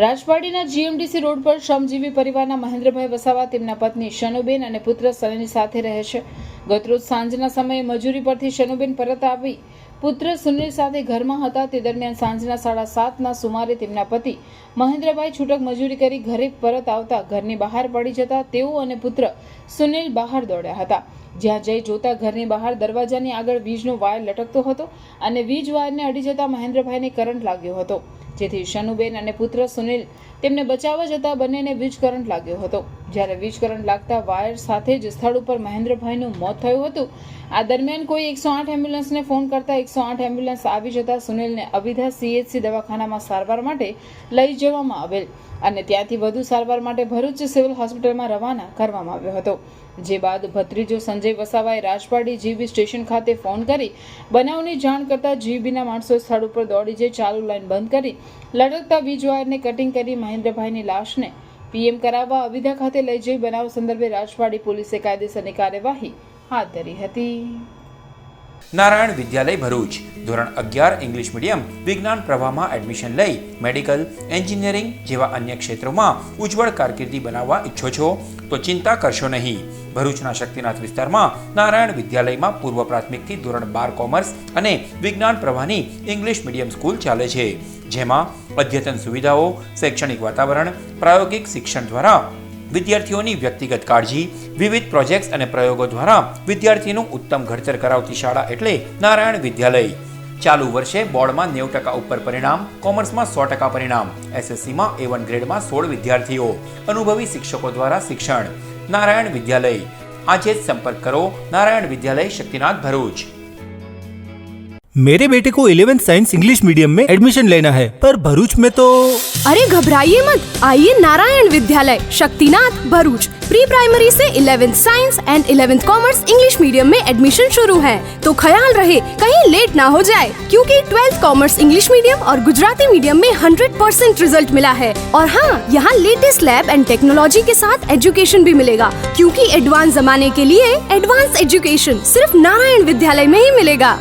રાજપાડીના GMDC road પર શ્રમજીવી પરિવારના મહેન્દ્રભાઈ વસાવા તેમના પત્ની શનુબેન અને પુત્ર સનીલ સાથે રહે છે. ગતરોજ સાંજના સમયે મજૂરી પરથી શનુબેન પરત આવી પુત્ર સુનિલ સાથે ઘરમાં હતા. તે દરમિયાન સાંજના 7:30ના સુમારે તેમના પતિ મહેન્દ્રભાઈ છૂટક મજૂરી કરી ઘરે પરત આવતા ઘરની બહાર પડી જતા તેઓ અને પુત્ર સુનિલ બહાર દોડ્યા હતા. જ્યાં જઈ જોતા ઘરની બહાર દરવાજાની આગળ વીજનો વાયર લટકતો હતો અને વીજ વાયરને અડી જતા મહેન્દ્રભાઈને કરંટ લાગ્યો હતો, જેથી શનુબેન અને પુત્ર સુનિલ તેમને બચાવવા જતા બંનેને વીજ કરંટ લાગ્યો હતો. જ્યારે વીજ કરંટ લાગતા વાયર સાથે જ સ્થળ ઉપર મહેન્દ્રભાઈનું મોત થયું હતું. આ દરમિયાન કોઈ 108 એમ્બ્યુલન્સને ફોન કરતા 108 એમ્બ્યુલન્સ આવી જતા સુનિલને અવિધા CHC દવાખાનામાં સારવાર માટે લઈ જવામાં આવેલ અને ત્યાંથી વધુ સારવાર માટે ભરૂચ સિવિલ હોસ્પિટલમાં રવાના કરવામાં આવ્યો હતો. જે બાદ ભત્રીજો સંજય વસાવાએ રાજપાડી જીબી સ્ટેશન ખાતે ફોન કરી બનાવની જાણ કરતા જીબીના માણસો સ્થળ ઉપર દોડી જઈ ચાલુ લાઈન બંધ કરી લટકતા વીજ વાયરને કટિંગ કરી મહેન્દ્રભાઈની લાશને PM કરાવવા અવિધા ખાતે લઈ જઈ બનાવ સંદર્ભે રાજપાડી પોલીસે કાયદેસરની કાર્યવાહી હાથ ધરી હતી. નારાયણ વિદ્યાલય ભરૂચ ધોરણ 11 ઇંગ્લિશ મીડિયમ વિજ્ઞાન પ્રવાહમાં એડમિશન લઈ મેડિકલ, એન્જિનિયરિંગ જેવા અન્ય ક્ષેત્રોમાં ઉજ્જવળ કારકિર્દી બનાવવા ઈચ્છો છો તો ચિંતા કરશો નહીં. ભરૂચના શક્તિનાથ વિસ્તારમાં નારાયણ વિદ્યાલયમાં પૂર્વ પ્રાથમિકથી ધોરણ 12 કોમર્સ અને વિજ્ઞાન પ્રવાહની ઇંગ્લિશ મીડિયમ સ્કૂલ ચાલે છે, જેમાં અદ્યતન સુવિધાઓ, શૈક્ષણિક વાતાવરણ, પ્રાયોગિક શિક્ષણ દ્વારા વિદ્યાર્થીઓની વ્યક્તિગત કાળજી, વિવિધ પ્રોજેક્ટ્સ અને પ્રયોગો દ્વારા વિદ્યાર્થીનું ઉત્તમ ઘડતર કરાવતી શાળા એટલે નારાયણ વિદ્યાલય. ચાલુ વર્ષે બોર્ડમાં 90% ઉપર પરિણામ, કોમર્સમાં 100% પરિણામ, SSCમાં A1 ગ્રેડમાં 16 વિદ્યાર્થીઓ, અનુભવી શિક્ષકો દ્વારા શિક્ષણ. નારાયણ વિદ્યાલય. આજે જ સંપર્ક કરો નારાયણ વિદ્યાલય, શક્તિનાથ, भरूच. मेरे बेटे को 11th साइंस इंग्लिश मीडियम में एडमिशन लेना है, पर भरूच में तो... अरे घबराइए मत, आइए नारायण विद्यालय शक्तिनाथ भरूच. प्री प्राइमरी से 11th science and 11th commerce English medium में एडमिशन शुरू है, तो ख्याल रहे कहीं लेट ना हो जाए, क्योंकि 12th कॉमर्स इंग्लिश मीडियम और गुजराती मीडियम में 100% रिजल्ट मिला है. और हाँ, यहाँ लेटेस्ट लैब एंड टेक्नोलॉजी के साथ एजुकेशन भी मिलेगा, क्योंकि एडवांस जमाने के लिए एडवांस एजुकेशन सिर्फ नारायण विद्यालय में ही मिलेगा.